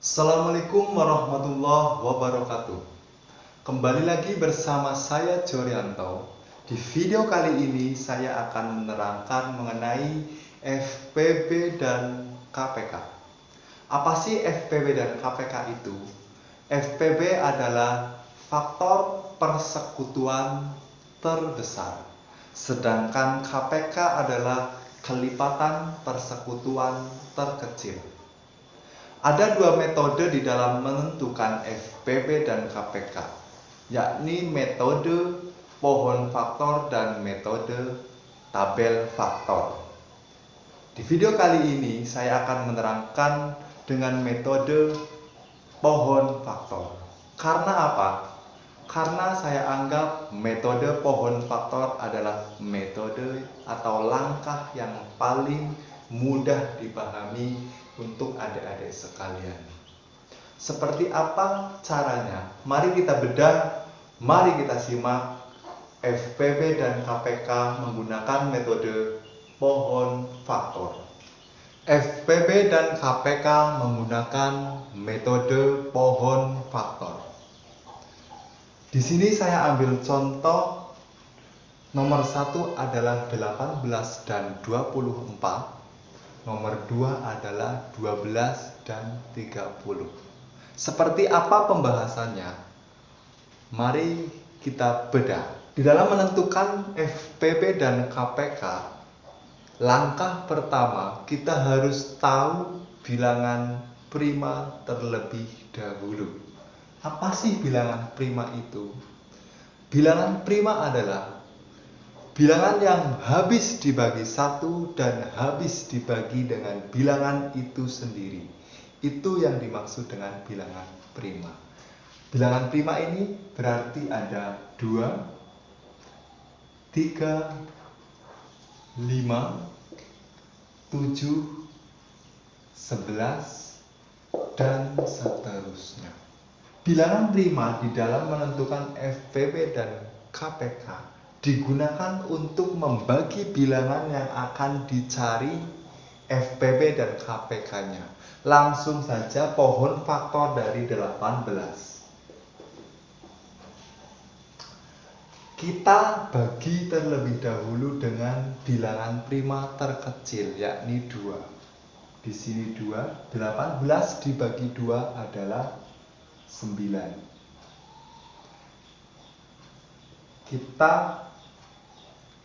Assalamualaikum warahmatullahi wabarakatuh. Kembali lagi bersama saya Jorianto. Di video kali ini saya akan menerangkan mengenai FPB dan KPK. Apa sih FPB dan KPK itu? FPB adalah faktor persekutuan terbesar, sedangkan KPK adalah kelipatan persekutuan terkecil. Ada dua metode di dalam menentukan FPB dan KPK, yakni metode pohon faktor dan metode tabel faktor. Di video kali ini saya akan menerangkan dengan metode pohon faktor. Karena apa? Karena saya anggap metode pohon faktor adalah metode atau langkah yang paling mudah dipahami untuk adik-adik sekalian. Seperti apa caranya? Mari kita bedah, mari kita simak FPB dan KPK menggunakan metode pohon faktor. FPB dan KPK menggunakan metode pohon faktor. Di sini saya ambil contoh nomor 1 adalah 18 dan 24. Nomor 2 adalah 12 dan 30. Seperti apa pembahasannya? Mari kita bedah. Di dalam menentukan FPB dan KPK, langkah pertama kita harus tahu bilangan prima terlebih dahulu. Apa sih bilangan prima itu? Bilangan prima adalah bilangan yang habis dibagi 1 dan habis dibagi dengan bilangan itu sendiri. Itu yang dimaksud dengan bilangan prima. Bilangan prima ini berarti ada 2, 3, 5, 7, 11, dan seterusnya. Bilangan prima di dalam menentukan FPB dan KPK digunakan untuk membagi bilangan yang akan dicari FPB dan KPK-nya. Langsung saja pohon faktor dari 18. Kita bagi terlebih dahulu dengan bilangan prima terkecil, yakni 2. Di sini 2, 18 dibagi 2 adalah 9. Kita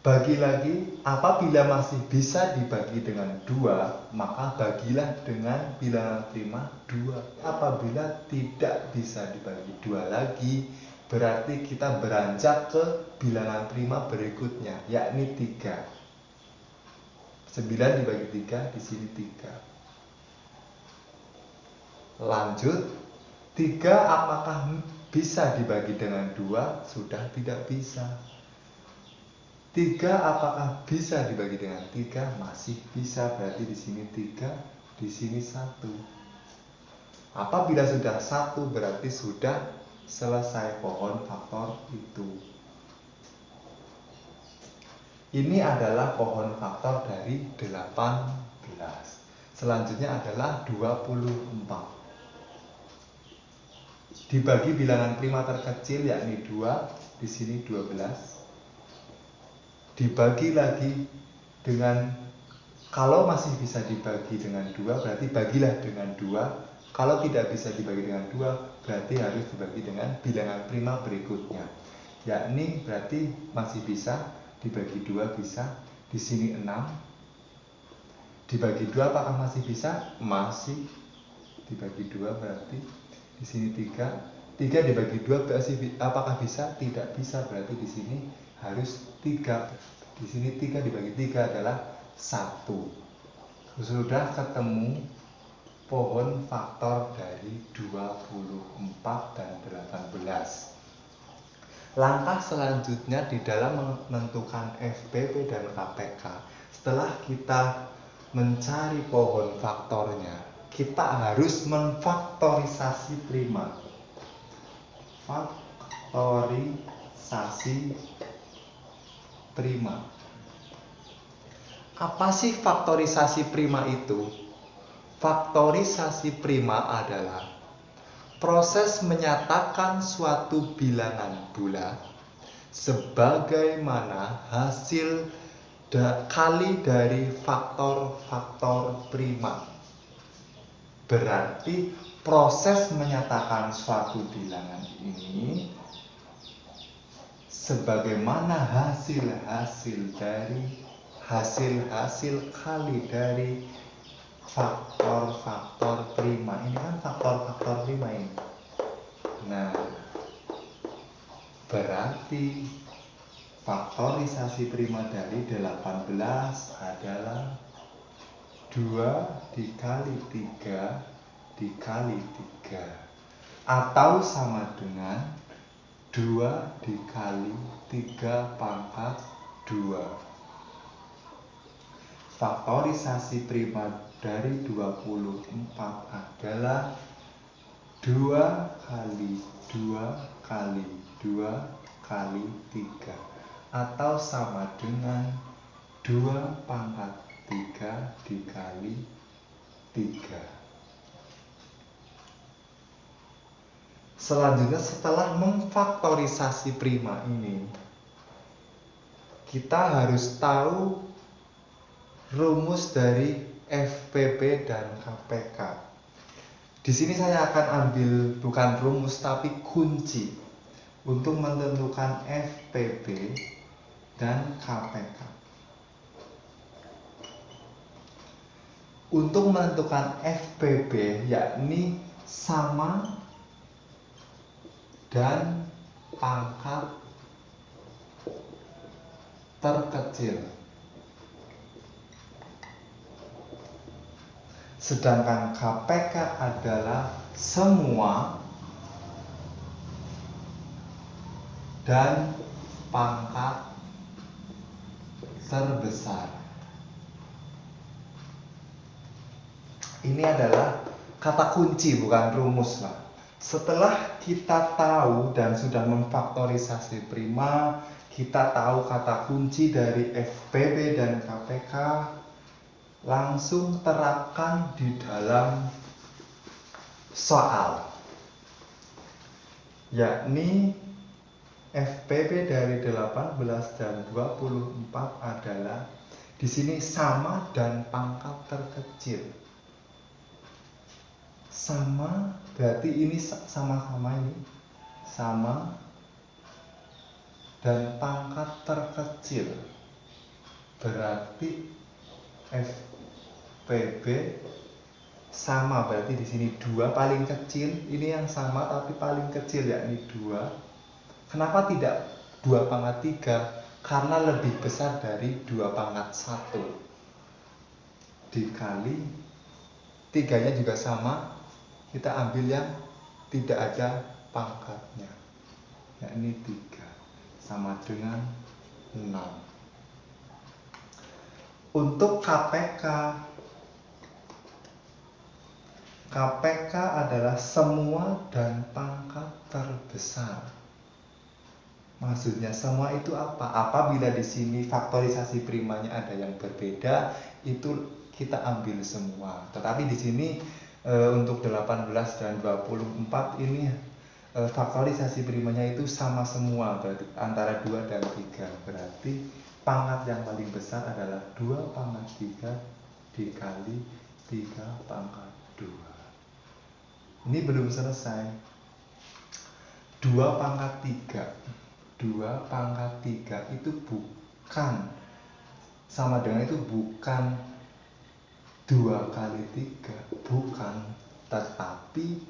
bagi lagi, apabila masih bisa dibagi dengan 2, maka bagilah dengan bilangan prima 2. Apabila tidak bisa dibagi 2 lagi, berarti kita beranjak ke bilangan prima berikutnya, yakni 3. 9 dibagi 3, di sini 3. Lanjut, 3 apakah bisa dibagi dengan 2? Sudah tidak bisa. 3 apakah bisa dibagi dengan 3? Masih bisa, berarti di sini 3, di sini 1. Apabila sudah 1 berarti sudah selesai pohon faktor itu. Ini adalah pohon faktor dari 18. Selanjutnya adalah 24. Dibagi bilangan prima terkecil yakni 2, di sini 12. Dibagi lagi dengan, kalau masih bisa dibagi dengan 2 berarti bagilah dengan 2. Kalau tidak bisa dibagi dengan 2 berarti harus dibagi dengan bilangan prima berikutnya, yakni berarti masih bisa dibagi 2, bisa. Di sini 6. Dibagi 2 apakah masih bisa? Masih. Dibagi 2 berarti di sini 3. 3 dibagi 2 berarti apakah bisa? Tidak bisa, berarti di sini harus 3. Di sini 3 dibagi 3 adalah 1. Sudah ketemu pohon faktor dari 24 dan 18. Langkah selanjutnya di dalam menentukan FPB dan KPK, setelah kita mencari pohon faktornya, kita harus memfaktorisasi prima. Faktorisasi prima. Apa sih faktorisasi prima itu? Faktorisasi prima adalah proses menyatakan suatu bilangan bulat sebagaimana hasil kali dari faktor-faktor prima. Berarti proses menyatakan suatu bilangan ini sebagaimana hasil-hasil kali dari faktor-faktor prima. Ini kan faktor-faktor prima ini. Nah, berarti faktorisasi prima dari 18 adalah 2 dikali 3 dikali 3, atau sama dengan 2 dikali 3 pangkat 2. Faktorisasi prima dari 24 adalah 2 kali 2 kali 2 kali 3, atau sama dengan 2 pangkat 3 dikali 3. Selanjutnya, setelah memfaktorisasi prima ini, kita harus tahu rumus dari FPP dan KPK. Di sini saya akan ambil bukan rumus tapi kunci untuk menentukan FPP dan KPK. Untuk menentukan FPP yakni sama dan pangkat terkecil. Sedangkan KPK adalah semua dan pangkat terbesar. Ini adalah kata kunci, bukan rumus lah. Setelah kita tahu dan sudah memfaktorisasi prima, kita tahu kata kunci dari FPP dan KPK, langsung terapkan di dalam soal, yakni FPP dari 18 dan 24 adalah di sini sama dan pangkat terkecil. Sama berarti ini sama-sama ini sama dan pangkat terkecil. Berarti FPB sama, berarti di sini 2 paling kecil, ini yang sama tapi paling kecil yakni 2. Kenapa tidak 2 pangkat 3? Karena lebih besar dari 2 pangkat 1 dikali 3-nya juga sama, kita ambil yang tidak ada pangkatnya, yakni 3 sama dengan 6. Untuk KPK adalah semua dan pangkat terbesar. Maksudnya semua itu apa? Apabila di sini faktorisasi primanya ada yang berbeda, itu kita ambil semua. Tetapi di sini untuk 18 dan 24 ini faktorisasi primanya itu sama semua, berarti antara 2 dan 3. Berarti pangkat yang paling besar adalah 2 pangkat 3 dikali 3 pangkat 2. Ini belum selesai. 2 pangkat 3 itu bukan sama dengan itu bukan 2 kali 3, bukan, tetapi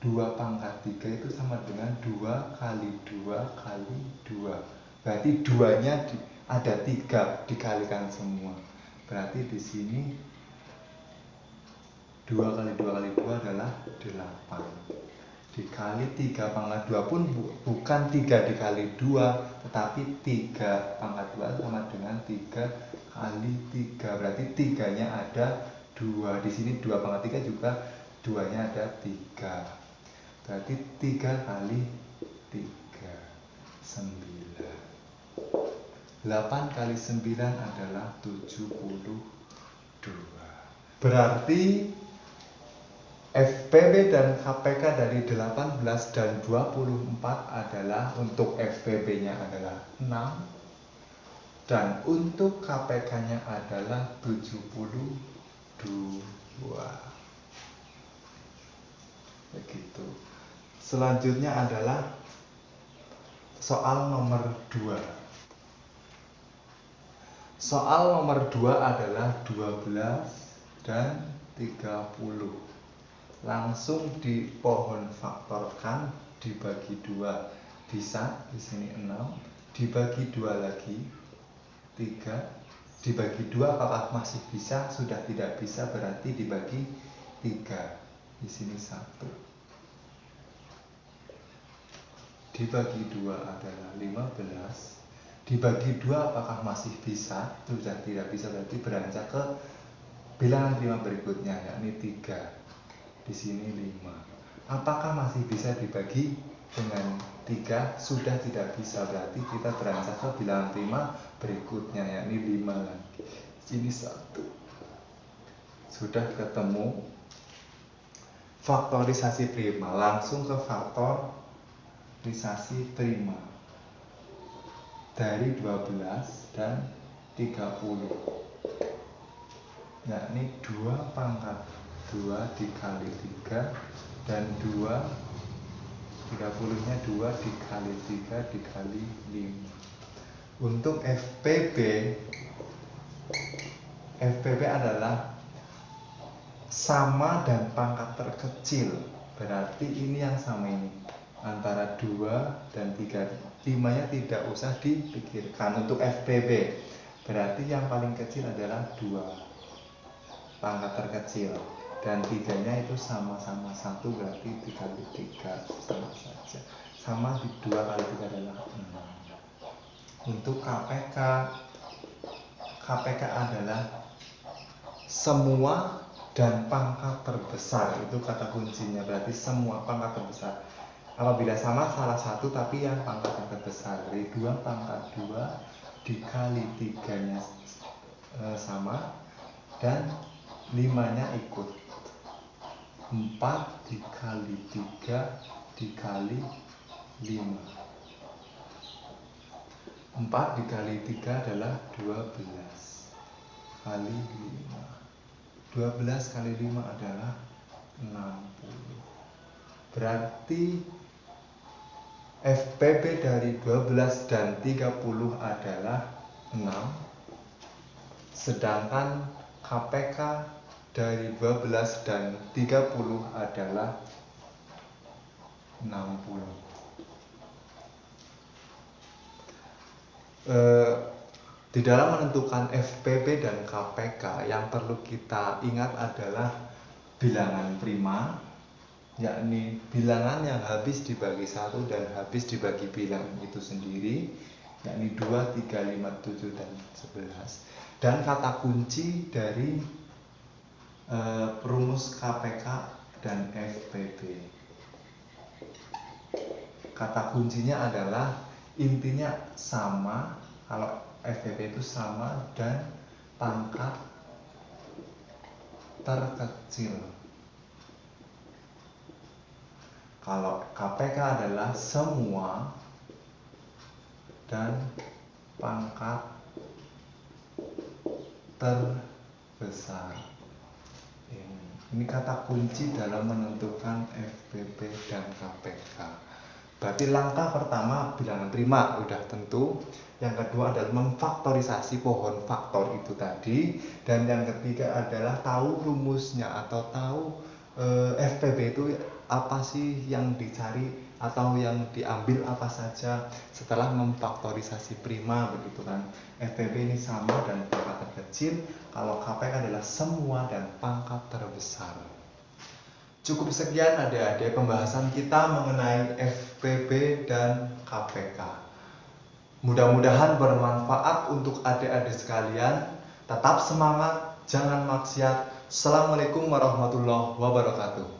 2 pangkat 3 itu sama dengan 2 kali 2 kali 2. Berarti 2-nya ada 3 dikalikan semua. Berarti di sini 2 kali 2 kali 2 adalah 8. Dikali 3 pangkat 2 pun bukan 3 dikali 2, tetapi 3 pangkat 2 sama dengan 3 kali 3. Berarti 3-nya ada 2. Di sini 2 pangkat 3 juga 2-nya ada 3. Berarti 3 kali 3, 9. 8 kali 9 adalah 72. Berarti FPB dan KPK dari 18 dan 24 adalah untuk FPB-nya adalah 6 dan untuk KPK-nya adalah 72. Begitu. Selanjutnya adalah soal nomor 2. Soal nomor 2 adalah 12 dan 30. Langsung dipohon faktorkan, dibagi 2 bisa, di sini 6, dibagi 2 lagi 3, dibagi 2 apakah masih bisa? Sudah tidak bisa, berarti dibagi 3, di sini 1, dibagi 2 adalah 15, dibagi 2 apakah masih bisa? Sudah tidak bisa, berarti beranjak ke bilangan prima berikutnya, yakni 3, di sini 5. Apakah masih bisa dibagi dengan 3? Sudah tidak bisa, berarti kita beranjak ke bilangan prima berikutnya, yakni 5 lagi. Sini 1. Sudah ketemu faktorisasi prima, langsung ke faktorisasi prima dari 12 dan 30, yakni 2 pangkat 2 dikali 3 dan 2, 30 nya 2 dikali 3 dikali 5. Untuk FPB adalah sama dan pangkat terkecil, berarti ini yang sama ini antara 2 dan 3, 5 nya tidak usah dipikirkan. Untuk FPB berarti yang paling kecil adalah 2 pangkat terkecil dan 3-nya itu sama-sama 1, berarti dikali 3 sama saja, sama di 2 kali 3 adalah 6. Untuk KPK adalah semua dan pangkat terbesar, itu kata kuncinya, berarti semua pangkat terbesar. Apabila sama salah satu tapi yang pangkat yang terbesar, dari 2 pangkat 2 dikali 3-nya sama dan 5-nya ikut, 4 dikali 3 dikali 5. 4 dikali 3 adalah 12 kali 5. 12 kali 5 adalah 60. Berarti FPB dari 12 dan 30 adalah 6. Sedangkan KPK dari 12 dan 30 adalah 60. Di dalam menentukan FPB dan KPK yang perlu kita ingat adalah bilangan prima, yakni bilangan yang habis dibagi 1 dan habis dibagi bilangan itu sendiri, yakni 2, 3, 5, 7, dan 11. Dan kata kunci dari rumus KPK dan FPB. Kata kuncinya adalah intinya sama, kalau FPB itu sama dan pangkat terkecil. Kalau KPK adalah semua dan pangkat terbesar. Ini kata kunci dalam menentukan FPB dan KPK. Berarti langkah pertama bilangan prima udah tentu. Yang kedua adalah memfaktorisasi pohon faktor itu tadi. Dan yang ketiga adalah tahu rumusnya atau tahu FPB itu apa sih yang dicari atau yang diambil apa saja setelah memfaktorisasi prima, begitu kan. FPB ini sama dan pangkat terkecil, kalau KPK adalah semua dan pangkat terbesar. Cukup sekian adik-adik pembahasan kita mengenai FPB dan KPK. Mudah-mudahan bermanfaat untuk adik-adik sekalian. Tetap semangat, jangan maksiat. Assalamualaikum warahmatullahi wabarakatuh.